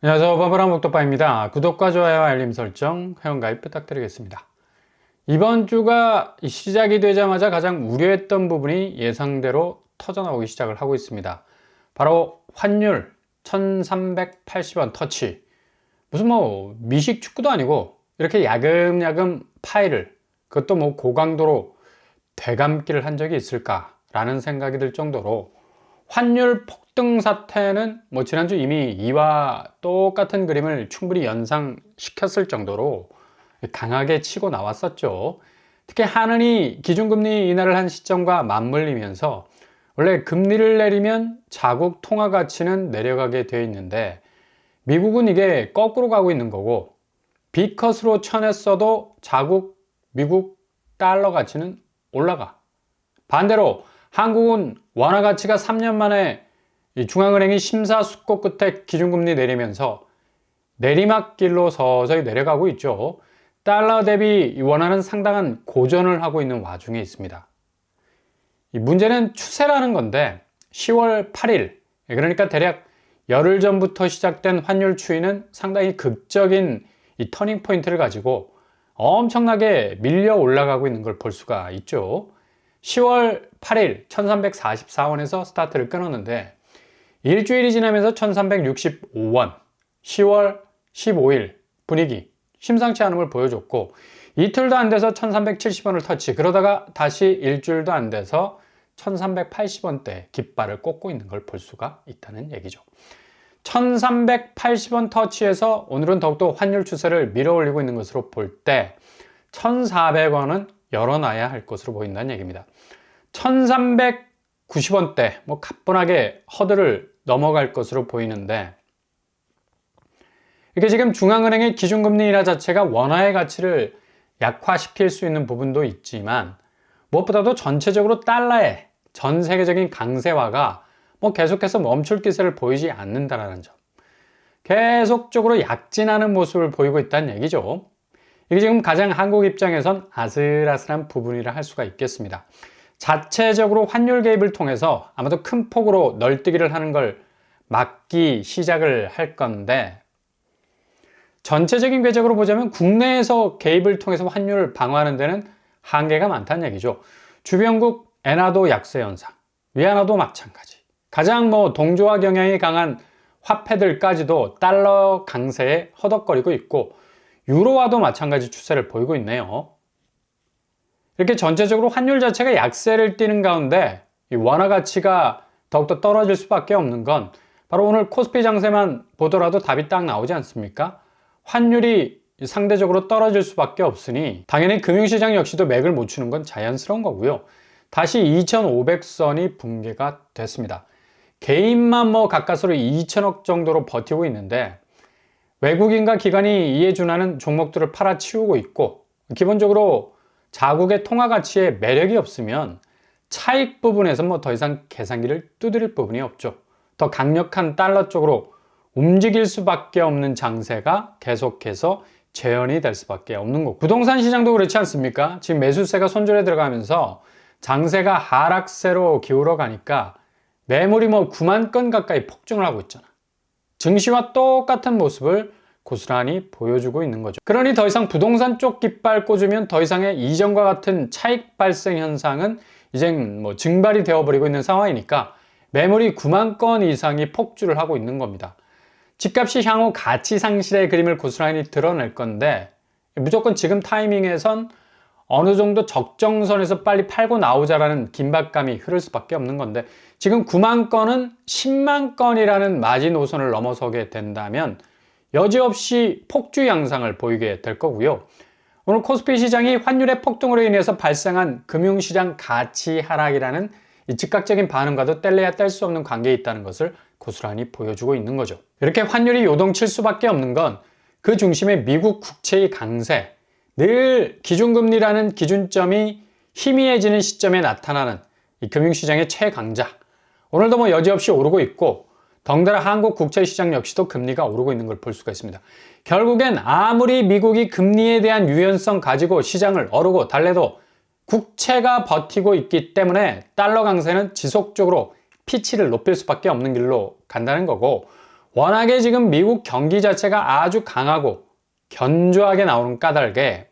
안녕하세요. 버블한 목도빠입니다. 구독과 좋아요, 알림 설정, 회원가입 부탁드리겠습니다. 이번 주가 시작이 되자마자 가장 우려했던 부분이 예상대로 터져나오기 시작을 하고 있습니다. 바로 환율 1380원 터치. 무슨 미식 축구도 아니고 이렇게 야금야금 파이를, 그것도 고강도로 되감기를 한 적이 있을까라는 생각이 들 정도로 환율 폭등 사태는 지난주 이미 이와 똑같은 그림을 충분히 연상시켰을 정도로 강하게 치고 나왔었죠. 특히 한은이 기준금리 인하를 한 시점과 맞물리면서 원래 금리를 내리면 자국 통화 가치는 내려가게 되어 있는데 미국은 이게 거꾸로 가고 있는 거고, B컷으로 쳐냈어도 자국 미국 달러 가치는 올라가. 반대로 한국은 원화 가치가 3년 만에 중앙은행이 심사숙고 끝에 기준금리 내리면서 내리막길로 서서히 내려가고 있죠. 달러 대비 원화는 상당한 고전을 하고 있는 와중에 있습니다. 이 문제는 추세라는 건데 10월 8일, 그러니까 대략 열흘 전부터 시작된 환율 추이는 상당히 극적인 이 터닝 포인트를 가지고 엄청나게 밀려 올라가고 있는 걸 볼 수가 있죠. 10월 8일 1344원에서 스타트를 끊었는데 일주일이 지나면서 1365원, 10월 15일 분위기 심상치 않음을 보여줬고, 이틀도 안 돼서 1370원을 터치, 그러다가 다시 일주일도 안 돼서 1380원대 깃발을 꽂고 있는 걸 볼 수가 있다는 얘기죠. 1380원 터치에서 오늘은 더욱더 환율 추세를 밀어 올리고 있는 것으로 볼 때 1400원은 열어놔야 할 것으로 보인다는 얘기입니다. 1390원대 가뿐하게 허들을 넘어갈 것으로 보이는데, 이게 지금 중앙은행의 기준금리 인하 자체가 원화의 가치를 약화시킬 수 있는 부분도 있지만 무엇보다도 전체적으로 달러의 전 세계적인 강세화가 계속해서 멈출 기세를 보이지 않는다는 점, 계속적으로 약진하는 모습을 보이고 있다는 얘기죠. 이게 지금 가장 한국 입장에선 아슬아슬한 부분이라 할 수가 있겠습니다. 자체적으로 환율 개입을 통해서 아마도 큰 폭으로 널뛰기를 하는 걸 막기 시작을 할 건데, 전체적인 궤적으로 보자면 국내에서 개입을 통해서 환율을 방어하는 데는 한계가 많다는 얘기죠. 주변국 엔화도 약세 현상, 위안화도 마찬가지. 가장 동조화 경향이 강한 화폐들까지도 달러 강세에 허덕거리고 있고, 유로화도 마찬가지 추세를 보이고 있네요. 이렇게 전체적으로 환율 자체가 약세를 띠는 가운데 이 원화 가치가 더욱더 떨어질 수밖에 없는 건 바로 오늘 코스피 장세만 보더라도 답이 딱 나오지 않습니까? 환율이 상대적으로 떨어질 수밖에 없으니 당연히 금융시장 역시도 맥을 못 추는 건 자연스러운 거고요. 다시 2500선이 붕괴가 됐습니다. 개인만 가까스로 2000억 정도로 버티고 있는데 외국인과 기관이 이에 준하는 종목들을 팔아치우고 있고, 기본적으로 자국의 통화 가치에 매력이 없으면 차익 부분에서 더 이상 계산기를 두드릴 부분이 없죠. 더 강력한 달러 쪽으로 움직일 수밖에 없는 장세가 계속해서 재현이 될 수밖에 없는 거고, 부동산 시장도 그렇지 않습니까? 지금 매수세가 손절에 들어가면서 장세가 하락세로 기울어 가니까 매물이 9만 건 가까이 폭증을 하고 있잖아. 증시와 똑같은 모습을 고스란히 보여주고 있는 거죠. 그러니 더 이상 부동산 쪽 깃발 꽂으면 더 이상의 이전과 같은 차익 발생 현상은 이젠 증발이 되어버리고 있는 상황이니까 매물이 9만 건 이상이 폭주를 하고 있는 겁니다. 집값이 향후 가치 상실의 그림을 고스란히 드러낼 건데, 무조건 지금 타이밍에선 어느 정도 적정선에서 빨리 팔고 나오자라는 긴박감이 흐를 수밖에 없는 건데, 지금 9만 건은 10만 건이라는 마지노선을 넘어서게 된다면 여지없이 폭주 양상을 보이게 될 거고요. 오늘 코스피 시장이 환율의 폭등으로 인해서 발생한 금융시장 가치 하락이라는 이 즉각적인 반응과도 뗄래야 뗄 수 없는 관계에 있다는 것을 고스란히 보여주고 있는 거죠. 이렇게 환율이 요동칠 수밖에 없는 건 그 중심에 미국 국채의 강세, 늘 기준금리라는 기준점이 희미해지는 시점에 나타나는 이 금융시장의 최강자, 오늘도 여지없이 오르고 있고, 덩달아 한국 국채시장 역시도 금리가 오르고 있는 걸 볼 수가 있습니다. 결국엔 아무리 미국이 금리에 대한 유연성 가지고 시장을 어르고 달래도 국채가 버티고 있기 때문에 달러 강세는 지속적으로 피치를 높일 수밖에 없는 길로 간다는 거고, 워낙에 지금 미국 경기 자체가 아주 강하고 견조하게 나오는 까닭에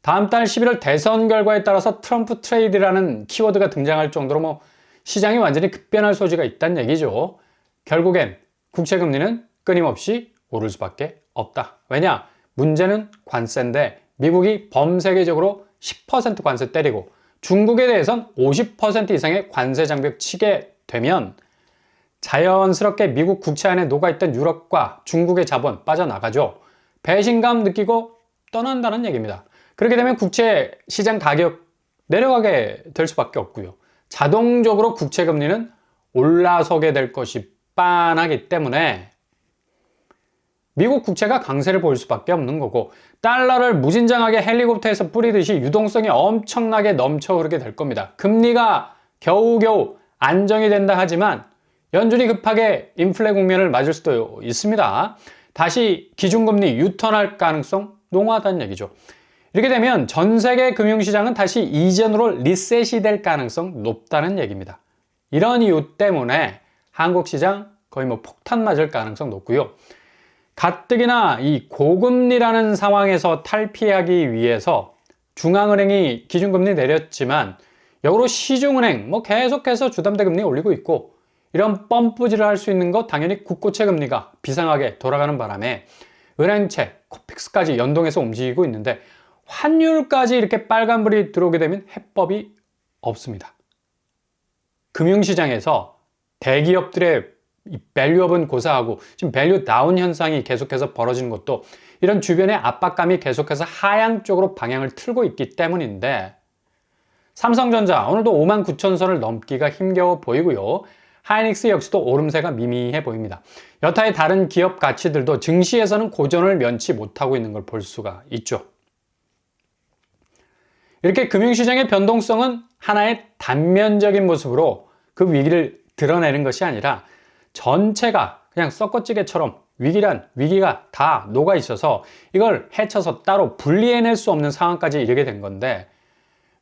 다음 달 11월 대선 결과에 따라서 트럼프 트레이드라는 키워드가 등장할 정도로 시장이 완전히 급변할 소지가 있다는 얘기죠. 결국엔 국채금리는 끊임없이 오를 수밖에 없다. 왜냐? 문제는 관세인데 미국이 범세계적으로 10% 관세 때리고 중국에 대해선 50% 이상의 관세 장벽 치게 되면 자연스럽게 미국 국채 안에 녹아있던 유럽과 중국의 자본 빠져나가죠. 배신감 느끼고 떠난다는 얘기입니다. 그렇게 되면 국채 시장 가격 내려가게 될 수밖에 없고요. 자동적으로 국채 금리는 올라서게 될 것이 빤하기 때문에 미국 국채가 강세를 보일 수밖에 없는 거고 달러를 무진장하게 헬리콥터에서 뿌리듯이 유동성이 엄청나게 넘쳐 흐르게 될 겁니다. 금리가 겨우겨우 안정이 된다 하지만 연준이 급하게 인플레 국면을 맞을 수도 있습니다. 다시 기준금리 유턴할 가능성 농후하다는 얘기죠. 이렇게 되면 전 세계 금융시장은 다시 이전으로 리셋이 될 가능성 높다는 얘기입니다. 이런 이유 때문에 한국 시장 거의 폭탄 맞을 가능성 높고요. 가뜩이나 이 고금리라는 상황에서 탈피하기 위해서 중앙은행이 기준금리 내렸지만 역으로 시중은행 계속해서 주담대 금리 올리고 있고 이런 펌프질을 할 수 있는 거 당연히 국고채 금리가 비상하게 돌아가는 바람에 은행채, 코픽스까지 연동해서 움직이고 있는데 환율까지 이렇게 빨간불이 들어오게 되면 해법이 없습니다. 금융시장에서 대기업들의 밸류업은 고사하고 지금 밸류 다운 현상이 계속해서 벌어지는 것도 이런 주변의 압박감이 계속해서 하향 쪽으로 방향을 틀고 있기 때문인데 삼성전자 오늘도 59,000선을 넘기가 힘겨워 보이고요. 하이닉스 역시도 오름세가 미미해 보입니다. 여타의 다른 기업 가치들도 증시에서는 고전을 면치 못하고 있는 걸 볼 수가 있죠. 이렇게 금융시장의 변동성은 하나의 단면적인 모습으로 그 위기를 드러내는 것이 아니라 전체가 그냥 썩어찌개처럼 위기가 다 녹아 있어서 이걸 헤쳐서 따로 분리해낼 수 없는 상황까지 이르게 된 건데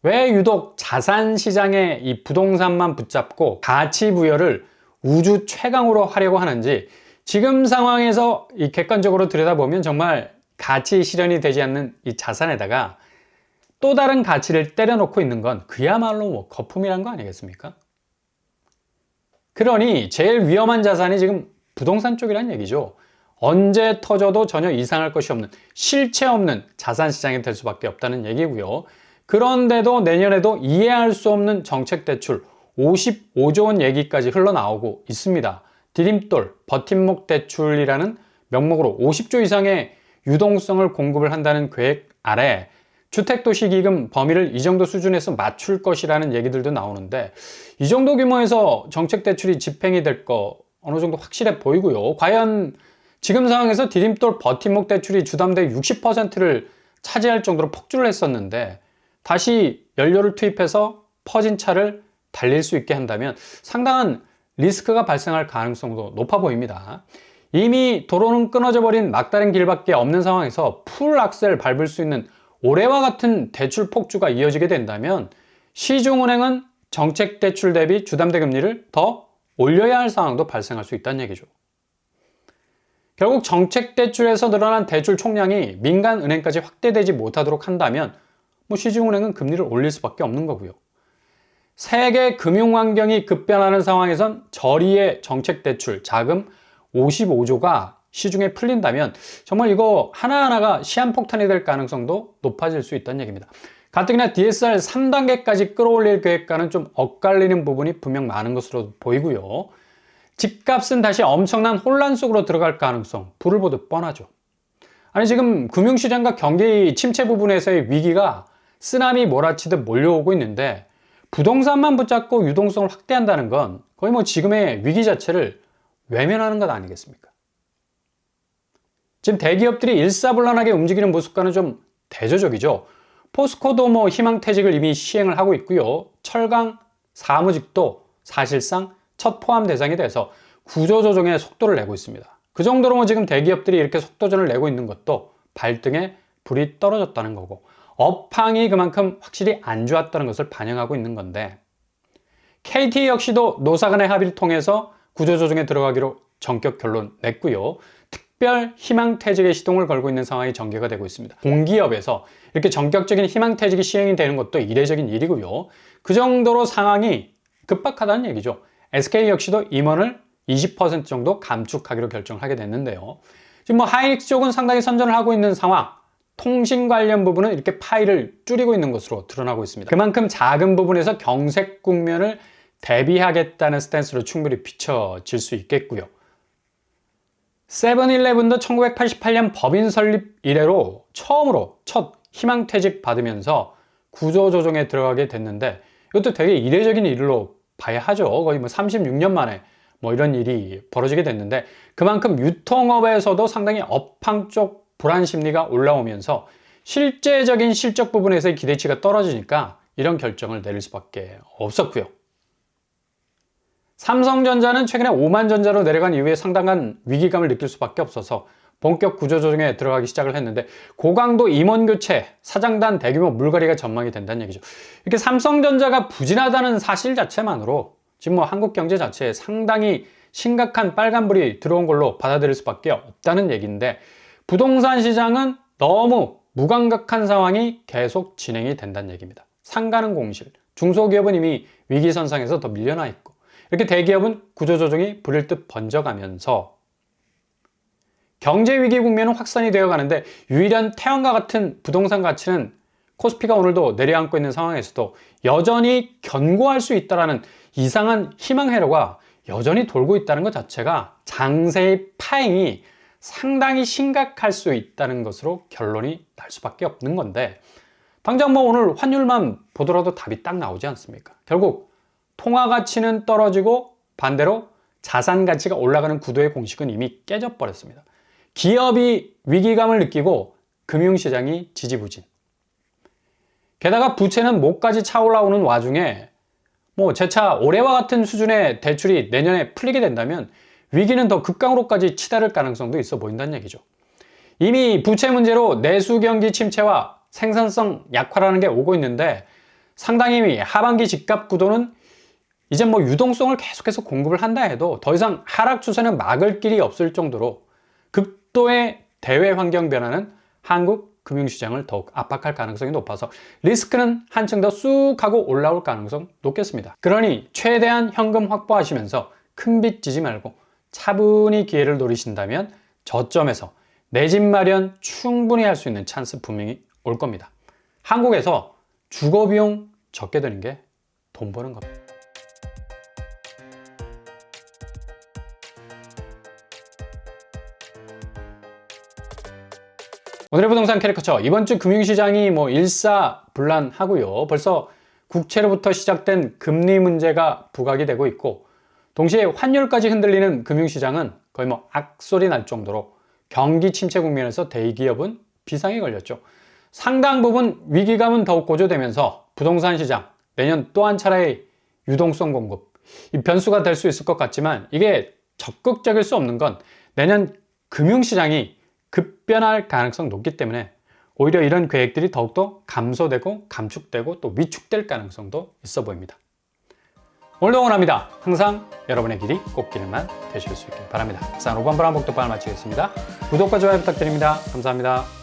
왜 유독 자산시장의 이 부동산만 붙잡고 가치 부여를 우주 최강으로 하려고 하는지 지금 상황에서 이 객관적으로 들여다보면 정말 가치 실현이 되지 않는 이 자산에다가 또 다른 가치를 때려놓고 있는 건 그야말로 거품이란 거 아니겠습니까? 그러니 제일 위험한 자산이 지금 부동산 쪽이란 얘기죠. 언제 터져도 전혀 이상할 것이 없는 실체 없는 자산시장이 될 수밖에 없다는 얘기고요. 그런데도 내년에도 이해할 수 없는 정책 대출 55조 원 얘기까지 흘러나오고 있습니다. 디딤돌, 버팀목 대출이라는 명목으로 50조 이상의 유동성을 공급을 한다는 계획 아래 주택도시기금 범위를 이 정도 수준에서 맞출 것이라는 얘기들도 나오는데 이 정도 규모에서 정책 대출이 집행이 될 거 어느 정도 확실해 보이고요. 과연 지금 상황에서 디딤돌 버팀목 대출이 주담대 60%를 차지할 정도로 폭주를 했었는데 다시 연료를 투입해서 퍼진 차를 달릴 수 있게 한다면 상당한 리스크가 발생할 가능성도 높아 보입니다. 이미 도로는 끊어져 버린 막다른 길밖에 없는 상황에서 풀 악셀 밟을 수 있는 올해와 같은 대출 폭주가 이어지게 된다면 시중은행은 정책 대출 대비 주담대 금리를 더 올려야 할 상황도 발생할 수 있다는 얘기죠. 결국 정책 대출에서 늘어난 대출 총량이 민간 은행까지 확대되지 못하도록 한다면 시중은행은 금리를 올릴 수밖에 없는 거고요. 세계 금융 환경이 급변하는 상황에선 저리의 정책 대출 자금 55조가 시중에 풀린다면 정말 이거 하나하나가 시한폭탄이 될 가능성도 높아질 수 있다는 얘기입니다. 가뜩이나 DSR 3단계까지 끌어올릴 계획과는 좀 엇갈리는 부분이 분명 많은 것으로 보이고요. 집값은 다시 엄청난 혼란 속으로 들어갈 가능성 불을 보듯 뻔하죠. 아니 지금 금융시장과 경기 침체 부분에서의 위기가 쓰나미 몰아치듯 몰려오고 있는데 부동산만 붙잡고 유동성을 확대한다는 건 거의 지금의 위기 자체를 외면하는 것 아니겠습니까? 지금 대기업들이 일사불란하게 움직이는 모습과는 좀 대조적이죠. 포스코도 희망퇴직을 이미 시행을 하고 있고요. 철강, 사무직도 사실상 첫 포함 대상이 돼서 구조조정에 속도를 내고 있습니다. 그 정도로 지금 대기업들이 이렇게 속도전을 내고 있는 것도 발등에 불이 떨어졌다는 거고 업황이 그만큼 확실히 안 좋았다는 것을 반영하고 있는 건데 KT 역시도 노사 간의 합의를 통해서 구조조정에 들어가기로 전격 결론 냈고요. 특별 희망퇴직의 시동을 걸고 있는 상황이 전개가 되고 있습니다. 공기업에서 이렇게 전격적인 희망퇴직이 시행이 되는 것도 이례적인 일이고요. 그 정도로 상황이 급박하다는 얘기죠. SK 역시도 임원을 20% 정도 감축하기로 결정을 하게 됐는데요. 지금 하이닉스 쪽은 상당히 선전을 하고 있는 상황, 통신 관련 부분은 이렇게 파일을 줄이고 있는 것으로 드러나고 있습니다. 그만큼 작은 부분에서 경색 국면을 대비하겠다는 스탠스로 충분히 비춰질 수 있겠고요. 세븐일레븐도 1988년 법인 설립 이래로 처음으로 첫 희망퇴직 받으면서 구조조정에 들어가게 됐는데 이것도 되게 이례적인 일로 봐야 하죠. 거의 36년 만에 이런 일이 벌어지게 됐는데 그만큼 유통업에서도 상당히 업황 쪽 불안 심리가 올라오면서 실제적인 실적 부분에서의 기대치가 떨어지니까 이런 결정을 내릴 수밖에 없었고요. 삼성전자는 최근에 오만전자로 내려간 이후에 상당한 위기감을 느낄 수밖에 없어서 본격 구조조정에 들어가기 시작을 했는데 고강도 임원 교체, 사장단 대규모 물갈이가 전망이 된다는 얘기죠. 이렇게 삼성전자가 부진하다는 사실 자체만으로 지금 한국 경제 자체에 상당히 심각한 빨간불이 들어온 걸로 받아들일 수밖에 없다는 얘기인데 부동산 시장은 너무 무감각한 상황이 계속 진행이 된다는 얘기입니다. 상가는 공실, 중소기업은 이미 위기선상에서 더 밀려나 있고 이렇게 대기업은 구조조정이 불일 듯 번져가면서 경제위기 국면은 확산이 되어 가는데 유일한 태양과 같은 부동산 가치는 코스피가 오늘도 내려앉고 있는 상황에서도 여전히 견고할 수 있다는 이상한 희망 회로가 여전히 돌고 있다는 것 자체가 장세의 파행이 상당히 심각할 수 있다는 것으로 결론이 날 수밖에 없는 건데 당장 오늘 환율만 보더라도 답이 딱 나오지 않습니까? 결국 통화 가치는 떨어지고 반대로 자산 가치가 올라가는 구도의 공식은 이미 깨져버렸습니다. 기업이 위기감을 느끼고 금융시장이 지지부진. 게다가 부채는 목까지 차올라오는 와중에 재차 올해와 같은 수준의 대출이 내년에 풀리게 된다면 위기는 더 극강으로까지 치달을 가능성도 있어 보인다는 얘기죠. 이미 부채 문제로 내수 경기 침체와 생산성 약화라는 게 오고 있는데 상당히 하반기 집값 구도는 이제 유동성을 계속해서 공급을 한다 해도 더 이상 하락 추세는 막을 길이 없을 정도로 극도의 대외 환경 변화는 한국 금융시장을 더욱 압박할 가능성이 높아서 리스크는 한층 더 쑥 하고 올라올 가능성 높겠습니다. 그러니 최대한 현금 확보하시면서 큰 빚 지지 말고 차분히 기회를 노리신다면 저점에서 내 집 마련 충분히 할 수 있는 찬스 분명히 올 겁니다. 한국에서 주거비용 적게 드는 게 돈 버는 겁니다. 오늘의 부동산 캐리커처, 이번 주 금융시장이 일사불란하고요. 벌써 국채로부터 시작된 금리 문제가 부각이 되고 있고 동시에 환율까지 흔들리는 금융시장은 거의 악소리 날 정도로 경기 침체 국면에서 대기업은 비상이 걸렸죠. 상당 부분 위기감은 더욱 고조되면서 부동산 시장 내년 또 한 차례의 유동성 공급 이 변수가 될 수 있을 것 같지만 이게 적극적일 수 없는 건 내년 금융시장이 급변할 가능성이 높기 때문에 오히려 이런 계획들이 더욱더 감소되고 감축되고 또 위축될 가능성도 있어 보입니다. 오늘도 응원합니다. 항상 여러분의 길이 꽃길만 되실 수 있길 바랍니다. 이상 로반브라운 복덕방을 마치겠습니다. 구독과 좋아요 부탁드립니다. 감사합니다.